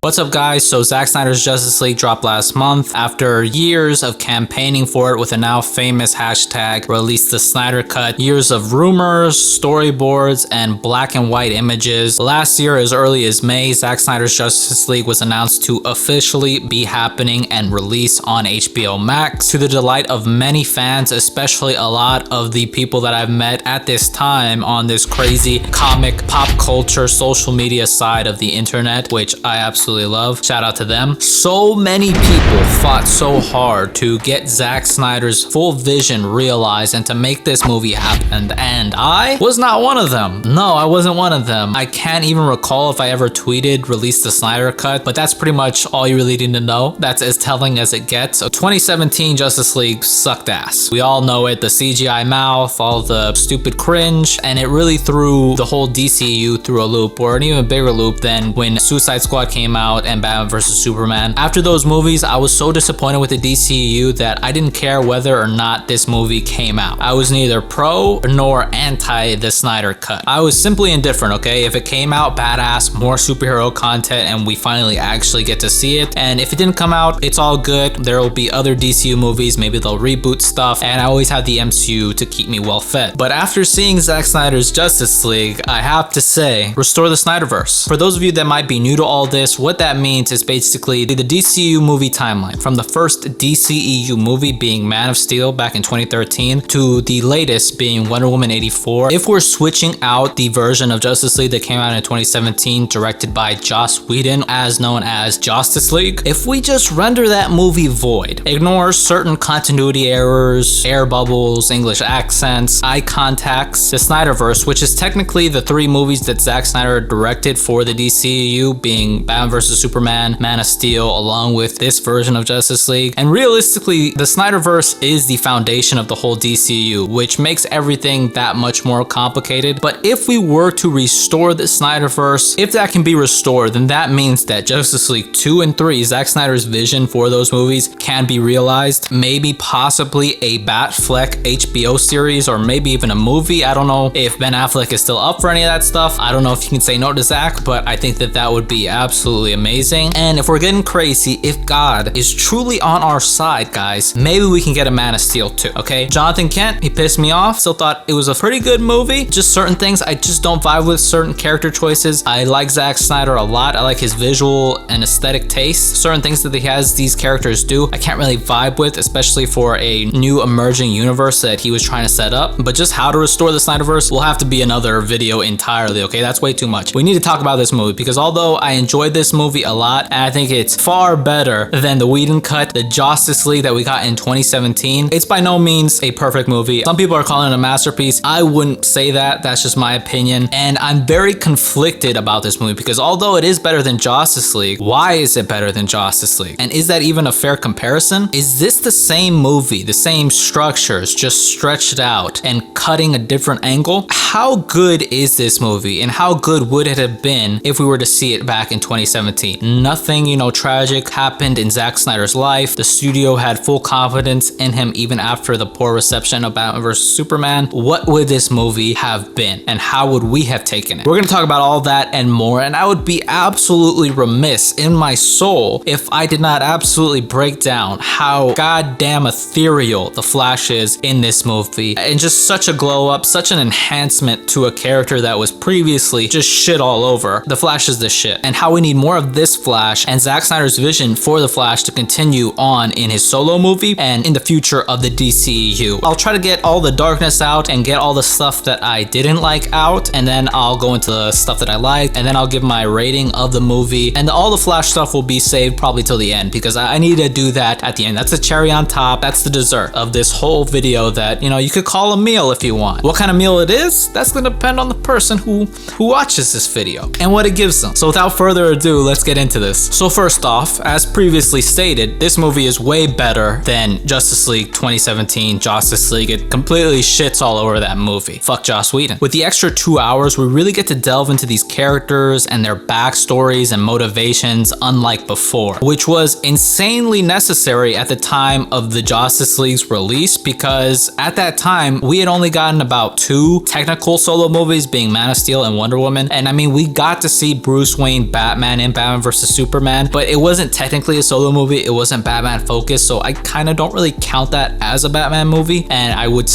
What's up guys? So Zack Snyder's Justice League dropped last month. After years of campaigning for it with a now famous hashtag, released the Snyder Cut, years of rumors, storyboards, and black and white images. Last year, as early as May, Zack Snyder's Justice League was announced to officially be happening and release on HBO Max, to the delight of many fans, especially a lot of the people that I've met at this time on this crazy comic, pop culture, social media side of the internet, which I absolutely love. Shout out to them. So many people fought so hard to get Zack Snyder's full vision realized and to make this movie happen, and I was not one of them. No, I wasn't one of them. I can't even recall if I ever tweeted release the Snyder Cut, but that's pretty much all you really need to know. That's as telling as it gets. So 2017 Justice League sucked ass. We all know it. The CGI mouth, all the stupid cringe, and it really threw the whole DCU through a loop, or an even bigger loop than when Suicide Squad came out and Batman vs Superman. After those movies, I was so disappointed with the DCU that I didn't care whether or not this movie came out. I was neither pro nor anti the Snyder Cut. I was simply indifferent, okay? If it came out, badass, more superhero content, and we finally actually get to see it. And if it didn't come out, it's all good. There will be other DCU movies, maybe they'll reboot stuff, and I always have the MCU to keep me well fed. But after seeing Zack Snyder's Justice League, I have to say, restore the Snyderverse. For those of you that might be new to all this, what that means is basically the DCU movie timeline, from the first DCEU movie being Man of Steel back in 2013 to the latest being Wonder Woman 84. If we're switching out the version of Justice League that came out in 2017 directed by Joss Whedon, as known as Justice League, if we just render that movie void, ignore certain continuity errors, air bubbles, English accents, eye contacts, the Snyderverse, which is technically the three movies that Zack Snyder directed for the DCEU, being Batman vs Superman, Man of Steel, along with this version of Justice League. And realistically, the Snyderverse is the foundation of the whole DCU, which makes everything that much more complicated. But if we were to restore the Snyderverse, if that can be restored, then that means that Justice League 2 and 3, Zack Snyder's vision for those movies, can be realized. Maybe possibly a Batfleck HBO series, or maybe even a movie. I don't know if Ben Affleck is still up for any of that stuff. I don't know if you can say no to Zack, but I think that that would be absolutely amazing. And if we're getting crazy, if God is truly on our side, guys, maybe we can get a Man of Steel too, okay? Jonathan Kent, he pissed me off. Still thought it was a pretty good movie. Just certain things I just don't vibe with, certain character choices. I like Zack Snyder a lot. I like his visual and aesthetic taste. Certain things that he has these characters do, I can't really vibe with, especially for a new emerging universe that he was trying to set up. But just how to restore the Snyderverse will have to be another video entirely, okay? That's way too much. We need to talk about this movie because although I enjoyed this movie a lot, and I think it's far better than the Whedon Cut, the Justice League that we got in 2017, it's by no means a perfect movie. Some people are calling it a masterpiece. I wouldn't say that. That's just my opinion. And I'm very conflicted about this movie because although it is better than Justice League, why is it better than Justice League? And is that even a fair comparison? Is this the same movie, the same structures, just stretched out and cutting a different angle? How good is this movie, and how good would it have been if we were to see it back in 2017? Nothing, tragic happened in Zack Snyder's life. The studio had full confidence in him even after the poor reception of Batman vs Superman. What would this movie have been, and how would we have taken it? We're gonna talk about all that and more, and I would be absolutely remiss in my soul if I did not absolutely break down how goddamn ethereal the Flash is in this movie, and just such a glow up, such an enhancement to a character that was previously just shit all over. The Flash is the shit, and how we need more of this Flash and Zack Snyder's vision for the Flash to continue on in his solo movie and in the future of the DCEU. I'll try to get all the darkness out and get all the stuff that I didn't like out, and then I'll go into the stuff that I liked, and then I'll give my rating of the movie, and all the Flash stuff will be saved probably till the end because I need to do that at the end. That's the cherry on top. That's the dessert of this whole video that, you could call a meal if you want. What kind of meal it is, that's gonna depend on the person who watches this video and what it gives them. So without further ado, let's get into this. So first off, as previously stated, this movie is way better than Justice League 2017 Justice League. It completely shits all over that movie. Fuck Joss Whedon. With the extra 2 hours, we really get to delve into these characters and their backstories and motivations unlike before, which was insanely necessary at the time of the Justice League's release because at that time, we had only gotten about 2 technical solo movies, being Man of Steel and Wonder Woman. And I mean, we got to see Bruce Wayne Batman in Batman vs Superman, but it wasn't technically a solo movie. It wasn't Batman focused, so I kind of don't really count that as a Batman movie, and I would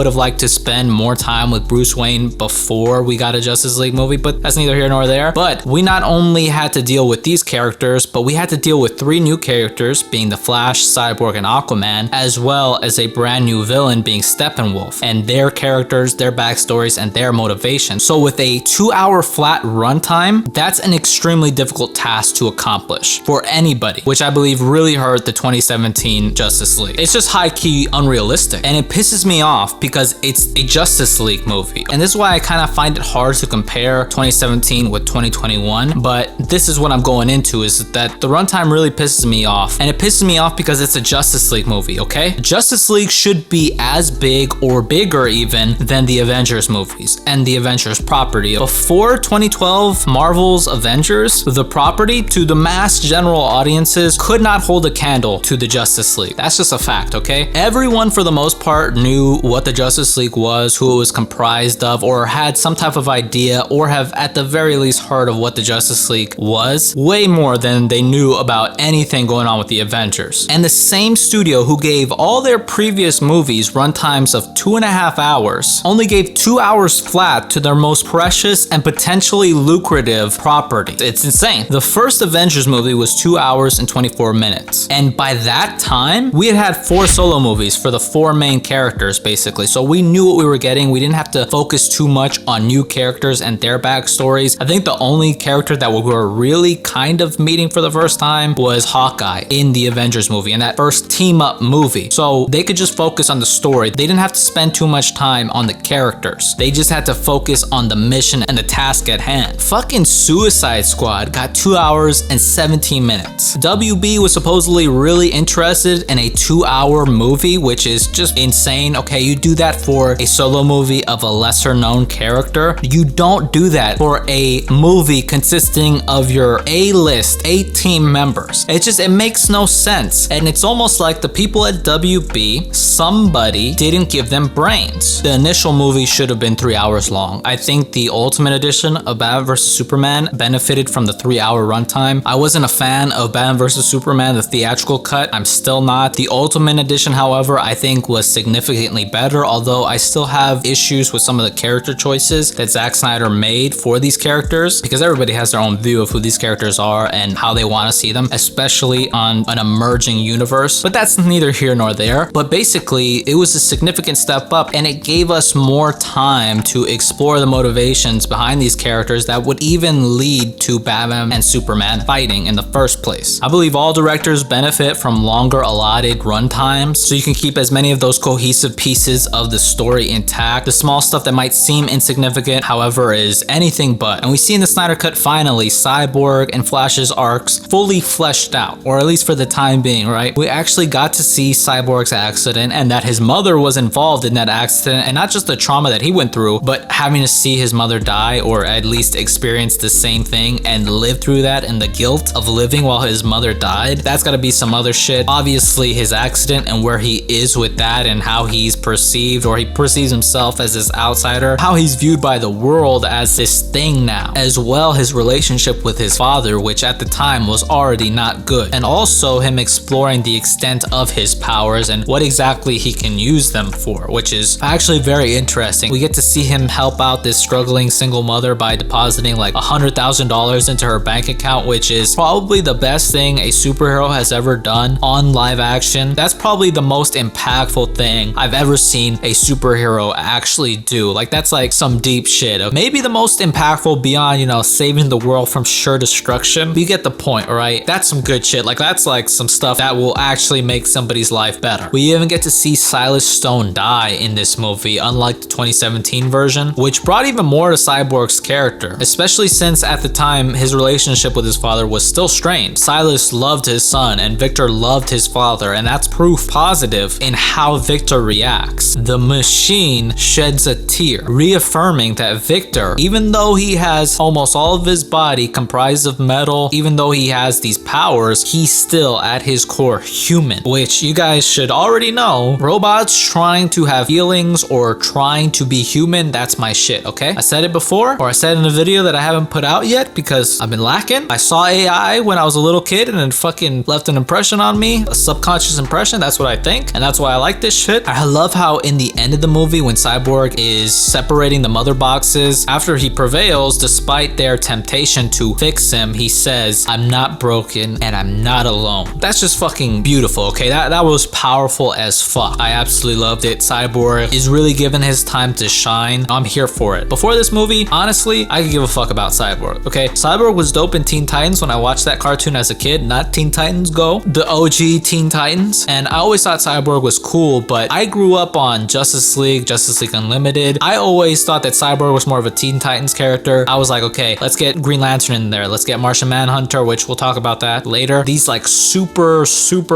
have liked to spend more time with Bruce Wayne before we got a Justice League movie, but that's neither here nor there. But we not only had to deal with these characters, but we had to deal with 3 new characters, being the Flash, Cyborg, and Aquaman, as well as a brand new villain being Steppenwolf, and their characters, their backstories, and their motivation. So with a 2-hour flat runtime, that's an extremely difficult task to accomplish for anybody, which I believe really hurt the 2017 Justice League. It's just high-key unrealistic, and it pisses me off because it's a Justice League movie, and this is why I kind of find it hard to compare 2017 with 2021. But this is what I'm going into, is that the runtime really pisses me off, and it pisses me off because it's a Justice League movie, okay? Justice League should be as big or bigger even than the Avengers movies and the Avengers property. Before 2012, Marvel's Avengers, the property to the mass general audiences, could not hold a candle to the Justice League. That's just a fact, okay? Everyone for the most part knew what the Justice League was, who it was comprised of, or had some type of idea, or have at the very least heard of what the Justice League was, way more than they knew about anything going on with the Avengers. And the same studio who gave all their previous movies runtimes of 2.5 hours only gave 2 hours flat to their most precious and potentially lucrative property. It's insane. The first Avengers movie was 2 hours and 24 minutes. And by that time, we had 4 solo movies for the 4 main characters, basically. So we knew what we were getting. We didn't have to focus too much on new characters and their backstories. I think the only character that we were really kind of meeting for the first time was Hawkeye in the Avengers movie, in that first team up movie. So they could just focus on the story. They didn't have to spend too much time on the characters. They just had to focus on the mission and the task at hand. Fucking Suicide Squad got 2 hours and 17 minutes. WB was supposedly really interested in a 2-hour movie, which is just insane. Okay, you do that for a solo movie of a lesser known character. You don't do that for a movie consisting of your A-list 8 members. It makes no sense. And it's almost like the people at WB, somebody didn't give them brains. The initial movie should have been 3 hours long. I think the Ultimate Edition of Batman vs Superman benefited from the 3-hour runtime. I wasn't a fan of Batman vs Superman, the theatrical cut. I'm still not. The Ultimate Edition, however, I think was significantly better, although I still have issues with some of the character choices that Zack Snyder made for these characters, because everybody has their own view of who these characters are and how they want to see them, especially on an emerging universe. But that's neither here nor there. But basically, it was a significant step up, and it gave us more time to explore the motivations behind these characters that would even lead to Batman and Superman fighting in the first place. I believe all directors benefit from longer allotted runtimes, so you can keep as many of those cohesive pieces of the story intact. The small stuff that might seem insignificant, however, is anything but. And we see in the Snyder Cut finally Cyborg and Flash's arcs fully fleshed out, or at least for the time being, right? We actually got to see Cyborg's accident, and that his mother was involved in that accident, and not just the trauma that he went through, but having to see his mother die, or at least experience the same thing and live through that, and the guilt of living while his mother died. That's gotta be some other shit. Obviously his accident and where he is with that, and how he's perceived, or he perceives himself as this outsider, how he's viewed by the world as this thing now, as well his relationship with his father, which at the time was already not good, and also him exploring the extent of his powers and what exactly he can use them for, which is actually very interesting. We get to see him help out this struggling single mother by depositing like $100,000 into her bank account, which is probably the best thing a superhero has ever done on live action. That's probably the most impactful thing I've ever seen a superhero actually do. Like, that's like some deep shit. Maybe the most impactful beyond, you know, saving the world from sure destruction. You get the point, right? That's some good shit. Like, that's like some stuff that will actually make somebody's life better. We even get to see Silas Stone die in this movie, unlike the 2017 version, which brought even more to Cyborg's character, especially since at the time his relationship with his father was still strained. Silas loved his son and Victor loved his father, and that's proof positive in how Victor reacts. The machine sheds a tear, reaffirming that Victor, even though he has almost all of his body comprised of metal, even though he has these powers, he's still at his core human, which you guys should already know. Robots trying to have feelings or trying to be human, that's my shit, okay? I said it before, or I said in a video that I haven't put out yet because I've been lacking. I saw AI when I was a little kid and it fucking left an impression on me, a subconscious impression. That's what I think, and that's why I like this shit. I love how in the end of the movie, when Cyborg is separating the mother boxes, after he prevails, despite their temptation to fix him, he says, "I'm not broken and I'm not alone." That's just fucking beautiful, okay? That was powerful as fuck. I absolutely loved it. Cyborg is really given his time to shine. I'm here for it. Before this movie, honestly, I could give a fuck about Cyborg, okay? Cyborg was dope in Teen Titans when I watched that cartoon as a kid, not Teen Titans Go, the OG Teen Titans, and I always thought Cyborg was cool, but I grew up on Justice League Unlimited. I always thought that Cyborg was more of a Teen Titans character. I was like, okay, let's get Green Lantern in there. Let's get Martian Manhunter, which we'll talk about that later. These like super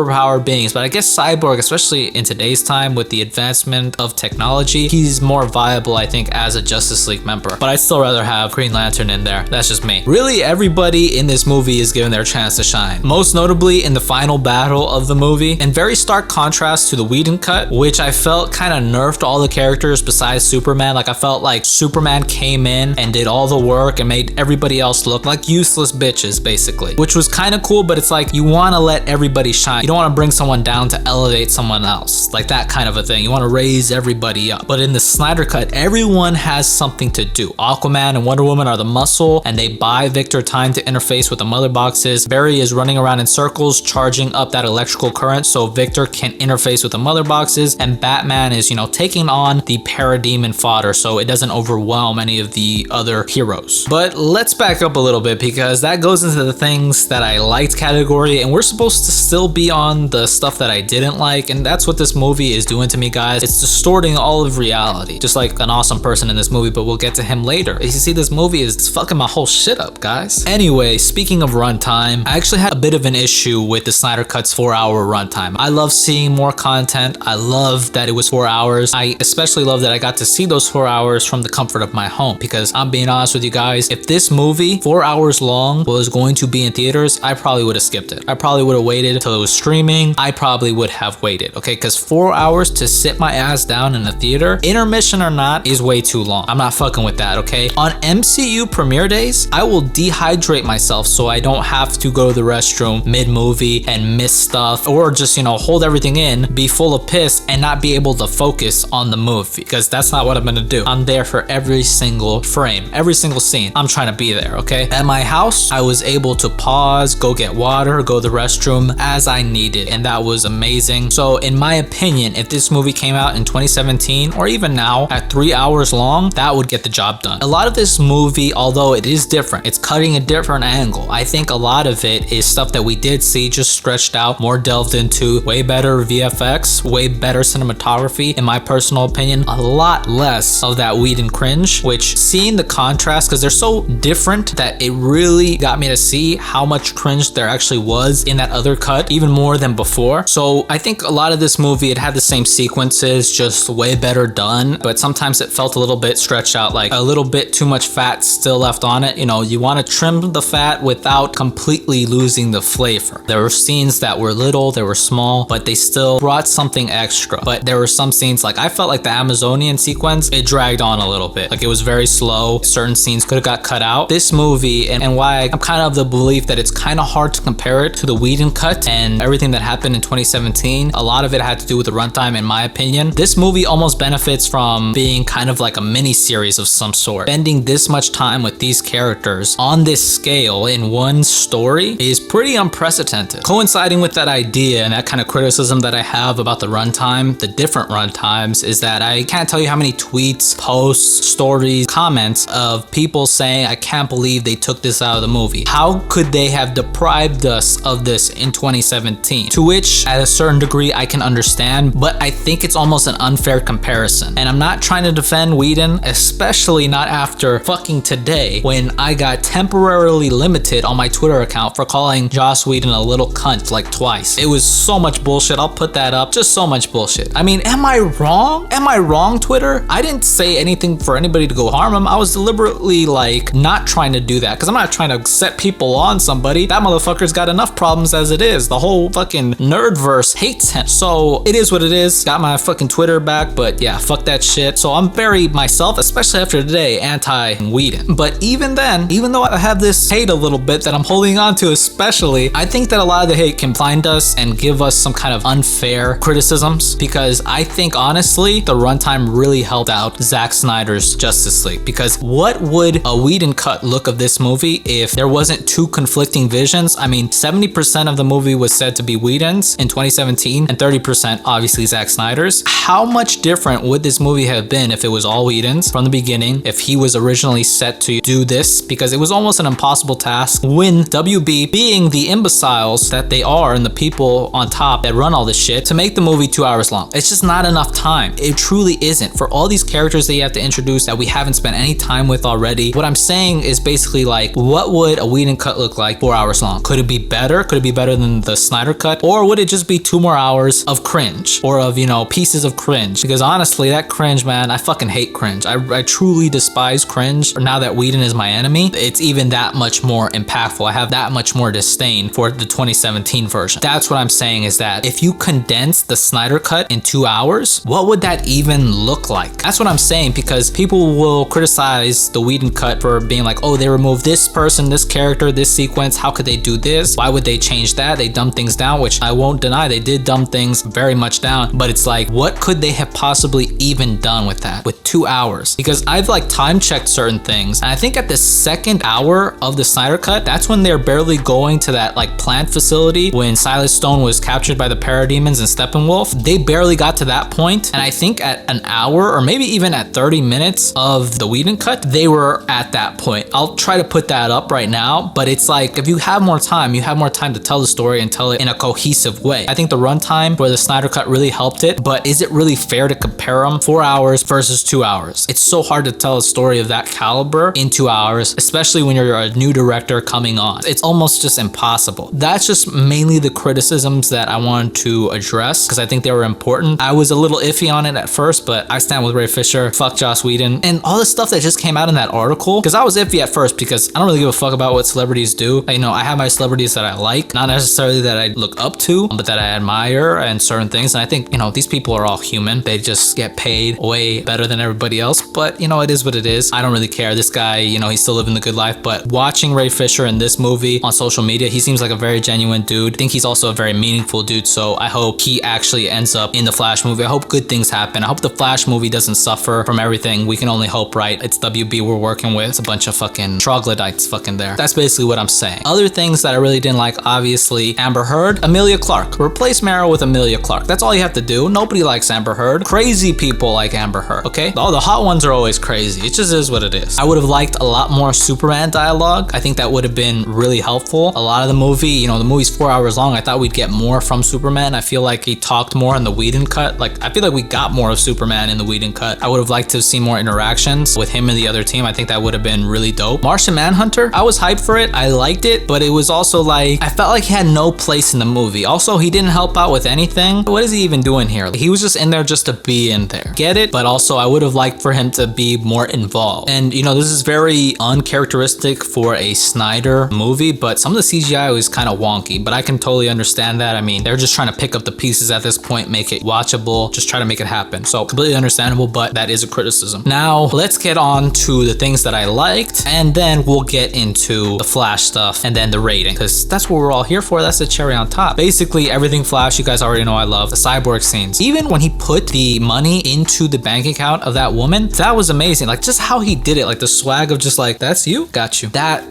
powered beings, but I guess Cyborg, especially in today's time with the advancement of technology, he's more viable, I think, as a Justice League member. But I'd still rather have Green Lantern in there. That's just me. Really, everybody in this movie is given their chance to shine. Most notably in the final battle of the movie, in very stark contrast to the Whedon cut, which I felt kind of nerfed all the characters besides Superman. Like I felt like Superman came in and did all the work and made everybody else look like useless bitches, basically, which was kind of cool, but it's like you want to let everybody shine. You don't want to bring someone down to elevate someone else, like that kind of a thing. You want to raise everybody up. But in the Snyder cut, everyone has something to do. Aquaman and Wonder Woman are the muscle, and they buy Victor time to interface with the mother boxes. Barry is running around in circles, charging up that electrical current so Victor can interface with the mother boxes, and Batman is, you know, taking on the parademon fodder so it doesn't overwhelm any of the other heroes. But let's back up a little bit, because that goes into the things that I liked category, and we're supposed to still be on the stuff that I didn't like, and that's what this movie is doing to me, guys. It's distorting all of reality, just like an awesome person in this movie, but we'll get to him later. You see, this movie is fucking my whole shit up, guys. Anyway, speaking of runtime, I actually had a bit of an issue with the Snyder Cut's 4-hour runtime. I love seeing more content. I love that it was 4 hours. I especially love that I got to see those 4 hours from the comfort of my home, because I'm being honest with you guys, if this movie 4 hours long was going to be in theaters, I probably would have skipped it. I probably would have waited until it was streaming. I probably would have waited, okay? Because 4 hours to sit my ass down in a theater, intermission or not, is way too long. I'm not fucking with that, okay? On MCU premiere days, I will dehydrate myself so I don't have to go to the restroom mid-movie and miss stuff, or just, you know, hold everything in, be full of piss, and not be able to focus on the movie, because that's not what I'm gonna do. I'm there for every single frame, every single scene. I'm trying to be there, okay? At my house, I was able to pause, go get water, go to the restroom as I needed, and that was amazing. So in my opinion, if this movie came out in 2017 or even now at 3 hours long, that would get the job done. A lot of this movie, although it is different, it's cutting a different angle. I think a lot of it is stuff that we did see, just stretched out, more delved into, way better VFX, way better cinematography, in my personal opinion, a lot less of that Whedon cringe, which, seeing the contrast, because they're so different, that it really got me to see how much cringe there actually was in that other cut, even more than before. So I think a lot of this movie, it had the same sequences, just way better done, but sometimes it felt a little bit stretched out, like a little bit too much fat still left on it. You know, you want to trim the fat without completely losing the flavor. There were scenes that were little, they were small, but they still brought something extra. But there were some scenes, like I felt like the Amazonian sequence, it dragged on a little bit. Like it was very slow. Certain scenes could have got cut out. This movie, and why I'm kind of the belief that it's kind of hard to compare it to the Whedon cut and everything that happened in 2017. A lot of it had to do with the runtime, in my opinion. This movie almost benefits from being kind of like a mini series of some sort. Spending this much time with these characters on this scale in one story is pretty unprecedented. Coinciding with that idea and that kind of criticism that I have about the runtime, the different runtimes, is that I can't tell you how many tweets, posts, stories, comments of people saying, I can't believe they took this out of the movie. How could they have deprived us of this in 2017? To which, at a certain degree, I can understand, but I think it's almost an unfair comparison. And I'm not trying to defend Whedon, especially not after fucking today, when I got temporarily limited on my Twitter account for calling Joss Whedon a little cunt like twice. It was so much bullshit. I'll put that up. Just so much bullshit. I mean, am I wrong? Am I wrong, Twitter? I didn't say anything for anybody to go harm him. I was deliberately like not trying to do that, because I'm not trying to set people on somebody. That motherfucker's got enough problems as it is. The whole fucking nerd-verse hates him. So it is what it is. Got my fucking Twitter back, but yeah, fuck that shit. So I'm very myself, especially after today, anti-Whedon. But even then, even though I have this hate a little bit that I'm holding on to, especially. I think that a lot of the hate can blind us and give us some kind of unfair criticisms, because I think honestly the runtime really helped out Zack Snyder's Justice League. Because what would a Whedon cut look of this movie if there wasn't two conflicting visions? I mean, 70% of the movie was said to be Whedon's in 2017 and 30% obviously Zack Snyder's. How much different would this movie have been if it was all Whedon's from the beginning, if he was originally set to do this? Because it was almost an impossible task when WB, being the imbeciles that they are and the people on top that run all this shit, to make the movie 2 hours long. It's just not enough time. It truly isn't. For all these characters that you have to introduce that we haven't spent any time with already, what I'm saying is basically like, what would a Whedon cut look like 4 hours long? Could it be better? Could it be better than the Snyder cut? Or would it just be 2 more hours of cringe, or of, you know, pieces of cringe? Because honestly, that cringe, man, I fucking hate cringe. I truly despise cringe. Now that Whedon is my enemy, it's even that much more impactful. I have that much more disdain for the 2017 version. That's what I'm saying, is that if you condense the Snyder cut in 2 hours, what would that even look like? That's what I'm saying, because people will criticize the Whedon cut for being like, oh, they removed this person, this character, this sequence. How could they do this? Why would they change that? They dumbed things down, which I won't deny. They did dumb things very much down, but it's like, what could they have possibly even done with that, with 2 hours? Because I've like time checked certain things, and I think at the second hour of the Snyder cut, that's when they're barely going to that like plant facility when Silas Stone was captured by the parademons and Steppenwolf. They barely got to that point, and I think at an hour or maybe even at 30 minutes of the Whedon cut, they were at that point. I'll try to put that up right now, but it's like, if you have more time, you have more time to tell the story and tell it in a cohesive way. I think the runtime for the Snyder cut really helped it, but is it really fair to compare them? 4 hours versus 2 hours. It's so hard to tell a story of that caliber in 2 hours, especially when you're a new director coming on. It's almost just impossible. That's just mainly the criticisms that I wanted to address, because I think they were important. I was a little iffy on it at first, but I stand with Ray Fisher. Fuck Joss Whedon. And all the stuff that just came out in that article, because I was iffy at first, because I don't really give a fuck about what celebrities do. You know, I have my celebrities that I like, not necessarily that I look up to, but that I admire and certain things. And I think, you know, these people are all human. They just get paid way better than everybody else. But, you know, it is what it is. I don't really care. This guy, you know, he's still living the good life. But watching Ray Fisher in this movie on social media, he seems like a very genuine dude. I think he's also a very meaningful dude. So I hope he actually ends up in the Flash movie. I hope good things happen. I hope the Flash movie doesn't suffer from everything. We can only hope, right? It's WB we're working with. It's a bunch of fucking troglodytes fucking there. That's basically what I'm saying. Other things that I really didn't like, obviously, Amber Heard, Emilia Clarke. Replace Meryl with Emilia Clarke. That's all you have to do. Nobody likes Amber Heard. Crazy people like Amber Heard, okay? All the hot ones are always crazy. It just is what it is. I would have liked a lot more Superman dialogue. I think that would have been really helpful. A lot of the movie, you know, the movie's 4 hours long. I thought we'd get more from Superman. I feel like he talked more in the Whedon cut. Like, I feel like we got more of Superman in the Whedon cut. I would have liked to see more interactions with him and the other team. I think that would have been really dope. Martian Manhunter, I was hyped for it. I liked it, but it was also like, I felt like he had no place in the movie. Also, he didn't help out with anything. What is he even doing here? He was just in there just to be in there. Get it? But also, I would have liked for him to be more involved. And, you know, this is very uncharacteristic for a Snyder movie, but some of the CGI was kind of wonky, but I can totally understand that. I mean, they're just trying to pick up the pieces at this point, make it watchable, just try to make it happen. So completely understandable, but that is a criticism. Now, let's get on to the things that I liked, and then we'll get into the Flash stuff and then the rating, because that's what we're all here for. That's the cherry on top. Basically, everything Flash, you guys already know I love. The Cyborg scenes. Even when he put the money into the bank account of that woman, that was amazing. Like, just how he did it, like the swag of just like, that's you? Got you. That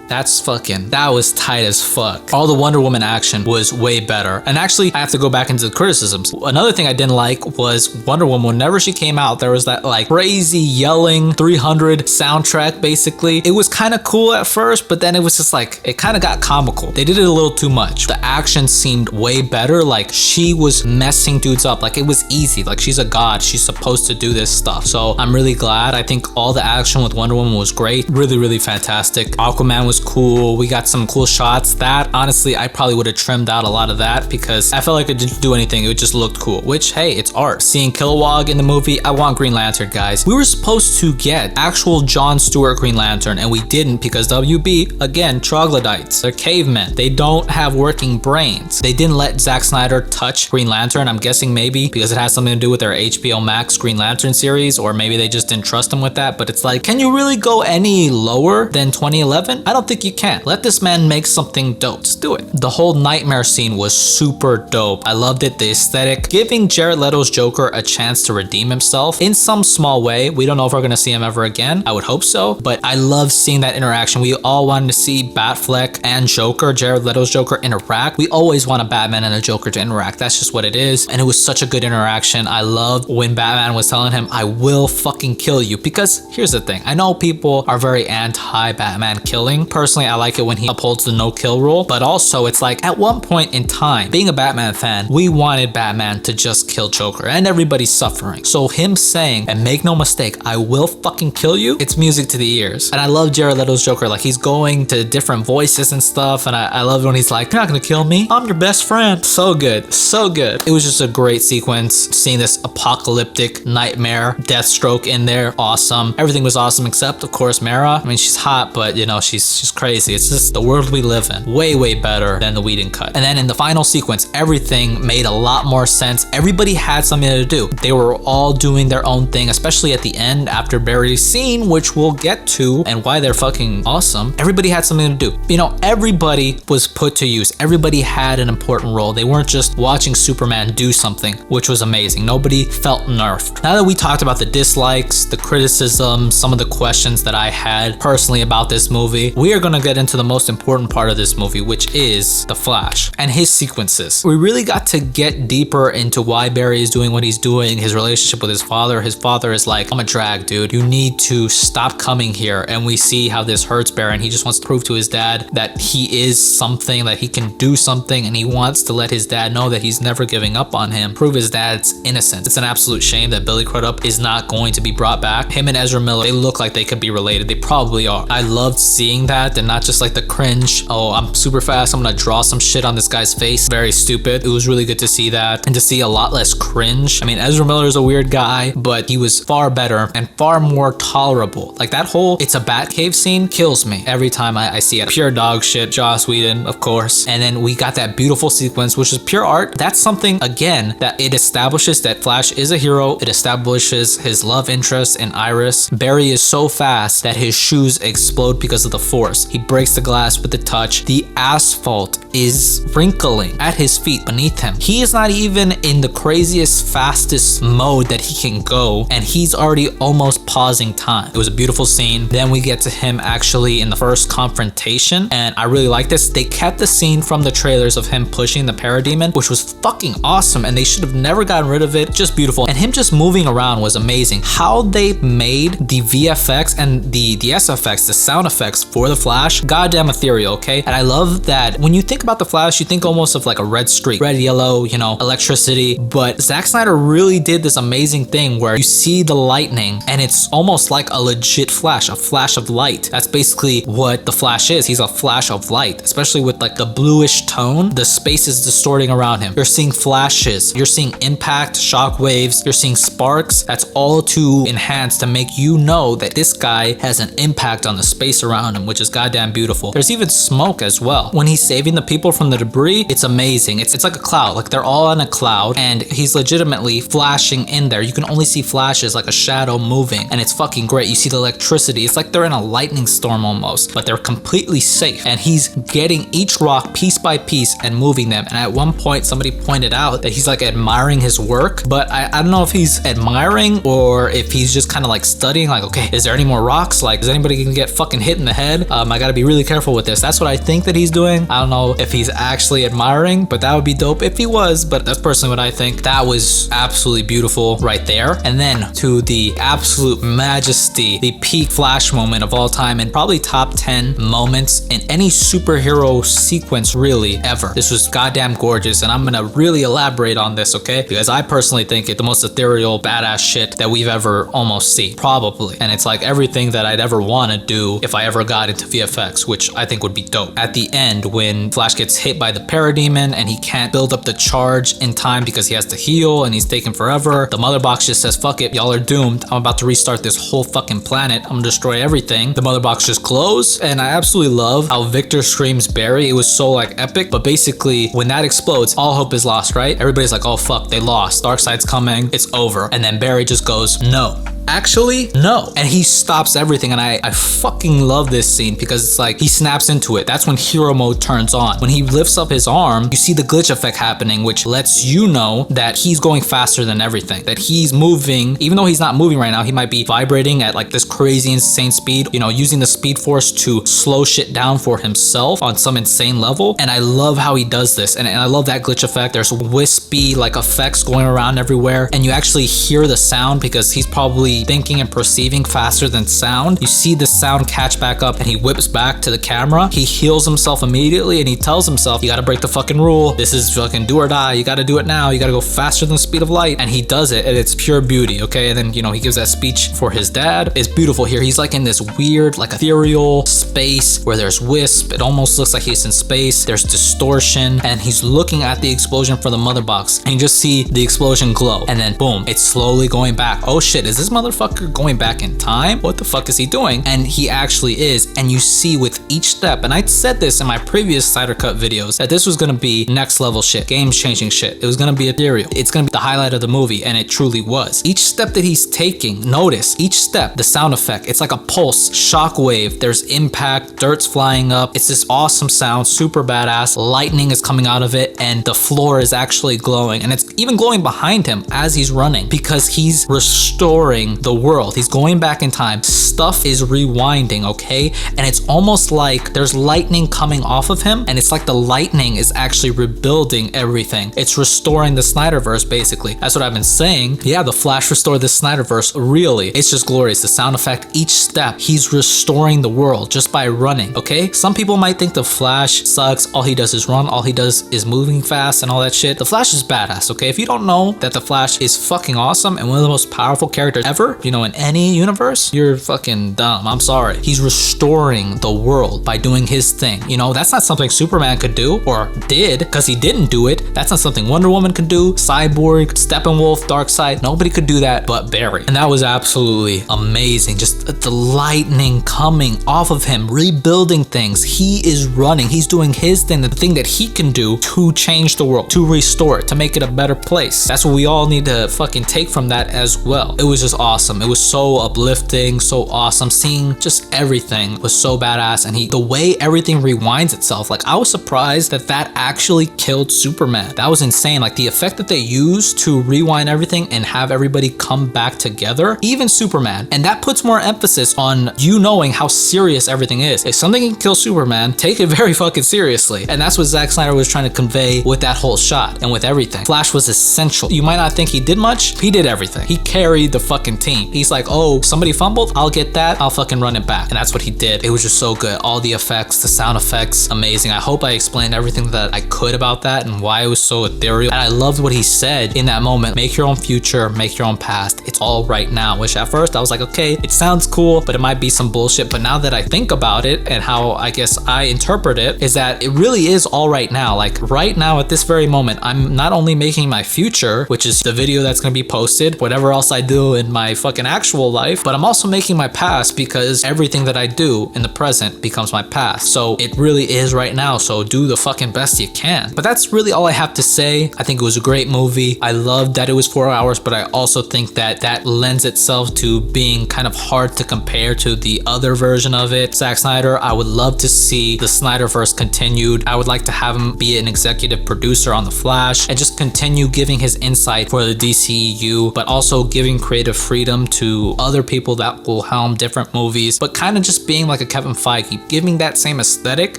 was tight as fuck. All the Wonder Woman action was way better. And actually, I have to go back into the criticisms. Another thing I didn't like was Wonder Woman. Whenever she came out, there was that like crazy yelling 300 soundtrack, basically. It was kind of cool at first, but then it was just like, it kind of got comical. They did it a little too much. The action seemed way better. Like, she was messing dudes up. Like, it was easy. Like, she's a god. She's supposed to do this stuff. So I'm really glad. I think all the action with Wonder Woman was great. Really, really fantastic. Aquaman was was cool. We got some cool shots. That, honestly, I probably would have trimmed out a lot of that because I felt like it didn't do anything. It just looked cool, which, hey, it's art. Seeing Kilowog in the movie, I want Green Lantern, guys. We were supposed to get actual John Stewart Green Lantern, and we didn't because WB, again, troglodytes. They're cavemen. They don't have working brains. They didn't let Zack Snyder touch Green Lantern. I'm guessing maybe because it has something to do with their HBO Max Green Lantern series, or maybe they just didn't trust him with that. But it's like, can you really go any lower than 2011? I don't think you can. Let this man make something dope. Just do it. The whole nightmare scene was super dope. I loved it. The aesthetic, giving Jared Leto's Joker a chance to redeem himself in some small way. We don't know if we're gonna see him ever again. I would hope so, but I love seeing that interaction. We all wanted to see Batfleck and Joker, Jared Leto's Joker, interact. We always want a Batman and a Joker to interact. That's just what it is, and it was such a good interaction. I loved when Batman was telling him, I will fucking kill you, because here's the thing. I know people are very anti-Batman killing. Personally, I like it when he upholds the no-kill rule, but also it's like at one point in time, being a Batman fan, we wanted Batman to just kill Joker, and everybody's suffering. So him saying, and make no mistake, I will fucking kill you, it's music to the ears. And I love Jared Leto's Joker. Like, he's going to different voices and stuff, and I love when he's like, you're not gonna kill me, I'm your best friend. So good, so good. It was just a great sequence, seeing this apocalyptic nightmare, Deathstroke in there, awesome. Everything was awesome except, of course, Mara. I mean, she's hot, but you know, she's crazy. It's just the world we live in. Way better than the Whedon cut. And then in the final sequence, everything made a lot more sense. Everybody had something to do. They were all doing their own thing, especially at the end after Barry's scene, which we'll get to, and why they're fucking awesome. Everybody had something to do. You know, everybody was put to use. Everybody had an important role. They weren't just watching Superman do something, which was amazing. Nobody felt nerfed. Now that we talked about the dislikes, the criticism, some of the questions that I had personally about this movie, we are gonna get into the most important part of this movie, which is the Flash and his sequences. We really got to get deeper into why Barry is doing what he's doing, his relationship with his father. His father is like, I'm a drag, dude. You need to stop coming here. And we see how this hurts Barry, and he just wants to prove to his dad that he is something, that he can do something, and he wants to let his dad know that he's never giving up on him, prove his dad's innocence. It's an absolute shame that Billy Crudup is not going to be brought back. Him and Ezra Miller, they look like they could be related. They probably are. I loved seeing that, and not just like the cringe, oh, I'm super fast, I'm gonna draw some shit on this guy's face. Very stupid. It was really good to see that, and to see a lot less cringe. I mean, Ezra Miller is a weird guy, but he was far better and far more tolerable. Like, that whole it's a Batcave scene kills me every time I see it. Pure dog shit. Joss Whedon, of course. And then we got that beautiful sequence, which is pure art. That's something, again, that it establishes that Flash is a hero. It establishes his love interest in Iris. Barry is so fast that his shoes explode because of the force. He breaks the glass with the touch. The asphalt is wrinkling at his feet beneath him. He is not even in the craziest, fastest mode that he can go, and he's already almost pausing time. It was a beautiful scene. Then we get to him actually in the first confrontation, and I really like this. They kept the scene from the trailers of him pushing the parademon, which was fucking awesome, and they should have never gotten rid of it. Just beautiful. And him just moving around was amazing. How they made the VFX and the SFX, the sound effects for the Flash, goddamn ethereal, okay? And I love that when you think about the Flash, you think almost of like a red streak, red, yellow, you know, electricity, but Zack Snyder really did this amazing thing where you see the lightning and it's almost like a legit flash, a flash of light. That's basically what the Flash is. He's a flash of light, especially with like the bluish tone. The space is distorting around him. You're seeing flashes, you're seeing impact, shock waves, you're seeing sparks. That's all to enhance, to make you know that this guy has an impact on the space around him, which is goddamn beautiful. There's even smoke as well. When he's saving the people from the debris, it's amazing. It's like a cloud, like they're all on a cloud and he's legitimately flashing in there. You can only see flashes, like a shadow moving, and it's fucking great. You see the electricity. It's like they're in a lightning storm almost, but they're completely safe, and he's getting each rock piece by piece and moving them. And at one point somebody pointed out that he's like admiring his work, but I don't know if he's admiring or if he's just kind of like studying, like, okay, is there any more rocks? Like, is anybody gonna get fucking hit in the head? I gotta be really careful with this. That's what I think that he's doing. I don't know if he's actually admiring, but that would be dope if he was, but that's personally what I think. That was absolutely beautiful right there. And then to the absolute majesty, the peak Flash moment of all time, and probably top 10 moments in any superhero sequence really ever. This was goddamn gorgeous, and I'm gonna really elaborate on this, okay? Because I personally think it's the most ethereal, badass shit that we've ever almost seen, probably. And it's like everything that I'd ever want to do if I ever got into VFX, which I think would be dope. At the end, when Flash gets hit by the parademon and he can't build up the charge in time because he has to heal and he's taking forever, the mother box just says, fuck it, y'all are doomed. I'm about to restart this whole fucking planet. I'm gonna destroy everything. The mother box just glows, and I absolutely love how Victor screams Barry. It was so like epic, but basically when that explodes, all hope is lost, right? Everybody's like, oh fuck, they lost. Darkseid's coming, it's over. And then Barry just goes, no. Actually, no. And he stops everything, and I fucking love this scene because it's like he snaps into it. That's when hero mode turns on. When he lifts up his arm, you see the glitch effect happening, which lets you know that he's going faster than everything, that he's moving. Even though he's not moving right now, he might be vibrating at like this crazy insane speed, you know, using the speed force to slow shit down for himself on some insane level. And I love how he does this, and I love that glitch effect. There's wispy like effects going around everywhere, and you actually hear the sound because he's probably thinking and perceiving faster than sound. You see the sound catch back up, and he whips back to the camera. He heals himself immediately, and he tells himself, you gotta break the fucking rule. This is fucking do or die. You gotta do it now. You gotta go faster than the speed of light. And he does it, and it's pure beauty, okay? And then, you know, he gives that speech for his dad. It's beautiful here. He's like in this weird, like ethereal space where there's wisp. It almost looks like he's in space. There's distortion, and he's looking at the explosion for the mother box, and you just see the explosion glow, and then boom, it's slowly going back. Oh shit, is this motherfucker going back in time? What the fuck is he doing? And he actually is. And you see with each step, and I said this in my previous Snyder Cut videos, that this was gonna be next level shit, game changing shit. It was gonna be ethereal. It's gonna be the highlight of the movie, and it truly was. Each step that he's taking, notice each step, the sound effect, it's like a pulse, shockwave, there's impact, dirt's flying up. It's this awesome sound, super badass. Lightning is coming out of it, and the floor is actually glowing, and it's even glowing behind him as he's running because he's restoring the world. He's going back in time. Stuff is rewinding, okay? And it's almost like there's lightning coming off of him, and it's like the lightning is actually rebuilding everything. It's restoring the Snyder-verse, basically. That's what I've been saying. Yeah, the Flash restored the Snyder-verse. Really, it's just glorious. The sound effect, each step, he's restoring the world just by running, okay? Some people might think the Flash sucks. All he does is run. All he does is moving fast and all that shit. The Flash is badass, okay? If you don't know that the Flash is fucking awesome and one of the most powerful characters ever, you know, in any universe, you're fucking dumb. I'm sorry. He's restoring the world by doing his thing. You know, that's not something Superman could do, or did, because he didn't do it. That's not something Wonder Woman could do, Cyborg, Steppenwolf, Darkseid. Nobody could do that but Barry. And that was absolutely amazing. Just the lightning coming off of him, rebuilding things. He is running. He's doing his thing, the thing that he can do to change the world, to restore it, to make it a better place. That's what we all need to fucking take from that as well. It was just awesome. It was so uplifting, so awesome. Seeing just everything was so badass, and the way everything rewinds itself, like I was surprised that actually killed Superman. That was insane. Like the effect that they used to rewind everything and have everybody come back together, even Superman. And that puts more emphasis on you knowing how serious everything is. If something can kill Superman, take it very fucking seriously. And that's what Zack Snyder was trying to convey with that whole shot and with everything. Flash was essential. You might not think he did much. He did everything. He carried the fucking team. He's like, oh, somebody fumbled, I'll get that, I'll fucking run it back. And that's what he did. It was just so good. All the effects, the sound effects, amazing. I hope I explained everything that I could about that and why it was so ethereal. And I loved what he said in that moment. Make your own future, make your own past. It's all right now. Which at first I was like, okay, it sounds cool, but it might be some bullshit. But now that I think about it and how I guess I interpret it, is that it really is all right now. Like right now at this very moment, I'm not only making my future, which is the video that's gonna be posted, whatever else I do in my fucking actual life, but I'm also making my past because everything that I do in the present becomes my past. So it really is right now. So do the fucking best you can. But that's really all I have to say. I think it was a great movie. I loved that it was 4 hours, but I also think that that lends itself to being kind of hard to compare to the other version of it. Zack Snyder, I would love to see the Snyder-verse continued. I would like to have him be an executive producer on The Flash and just continue giving his insight for the DCEU, but also giving creative freedom freedom to other people that will helm different movies, but kind of just being like a Kevin Feige, giving that same aesthetic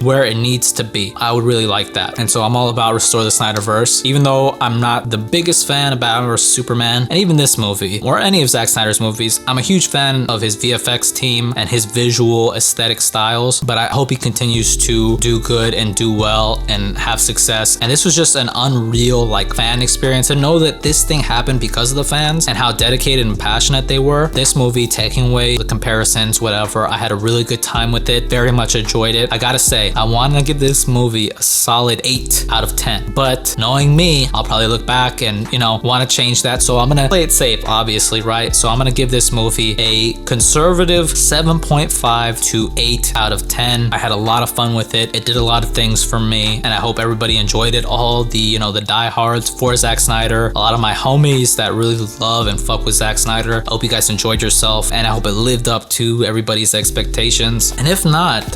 where it needs to be. I would really like that. And so I'm all about restore the Snyderverse, even though I'm not the biggest fan of Batman vs Superman, and even this movie or any of Zack Snyder's movies. I'm a huge fan of his VFX team and his visual aesthetic styles, but I hope he continues to do good and do well and have success. And this was just an unreal like fan experience, and know that this thing happened because of the fans and how dedicated and passionate they were. This movie, taking away the comparisons, whatever, I had a really good time with it, very much enjoyed it. I gotta say, I want to give this movie a solid 8 out of 10, but knowing me, I'll probably look back and, you know, want to change that. So I'm gonna play it safe, obviously, right? So I'm gonna give this movie a conservative 7.5 to 8 out of 10. I had a lot of fun with it. It did a lot of things for me, and I hope everybody enjoyed it. All the, you know, the diehards for Zack Snyder, a lot of my homies that really love and fuck with Zack Snyder. I hope you guys enjoyed yourself, and I hope it lived up to everybody's expectations. And if not,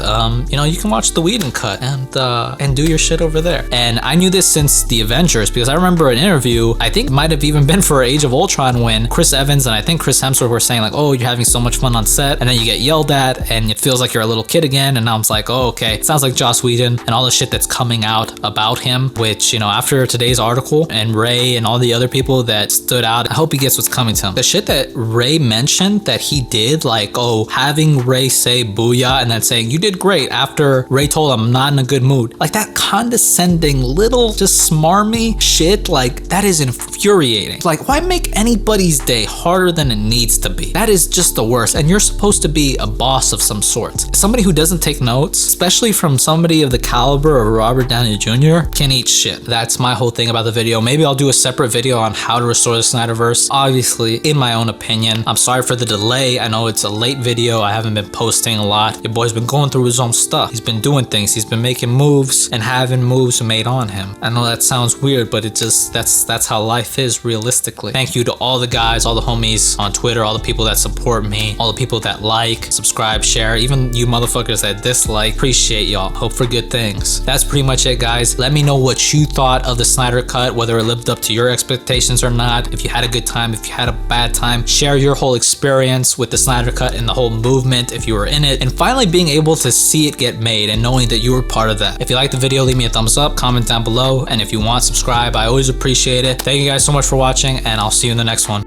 you know, you can watch the Whedon cut and do your shit over there. And I knew this since the Avengers, because I remember an interview, I think it might have even been for Age of Ultron, when Chris Evans and I think Chris Hemsworth were saying like, oh, you're having so much fun on set, and then you get yelled at and it feels like you're a little kid again. And now I'm like, oh, okay, it sounds like Joss Whedon and all the shit that's coming out about him, which, you know, after today's article and Ray and all the other people that stood out, I hope he gets what's coming to him. The shit that Ray mentioned that he did, like, oh, having Ray say booyah and then saying you did great after Ray told him I'm not in a good mood, like that condescending little just smarmy shit, like that is infuriating. Like, why make anybody's day harder than it needs to be? That is just the worst. And you're supposed to be a boss of some sort. Somebody who doesn't take notes, especially from somebody of the caliber of Robert Downey Jr., can eat shit. That's my whole thing about the video. Maybe I'll do a separate video on how to restore the Snyderverse, obviously in my own opinion. I'm sorry for the delay. I know it's a late video. I haven't been posting a lot. Your boy's been going through his own stuff. He's been doing things. He's been making moves and having moves made on him. I know that sounds weird, but it just, that's how life is realistically. Thank you to all the guys, all the homies on Twitter, all the people that support me, all the people that like, subscribe, share, even you motherfuckers that dislike. Appreciate y'all. Hope for good things. That's pretty much it, guys. Let me know what you thought of the Snyder Cut, whether it lived up to your expectations or not. If you had a good time, if you had a bad time, share your whole experience with the Snyder Cut and the whole movement if you were in it, and finally being able to see it get made and knowing that you were part of that. If you liked the video, leave me a thumbs up, comment down below, and if you want, subscribe. I always appreciate it. Thank you guys so much for watching, and I'll see you in the next one.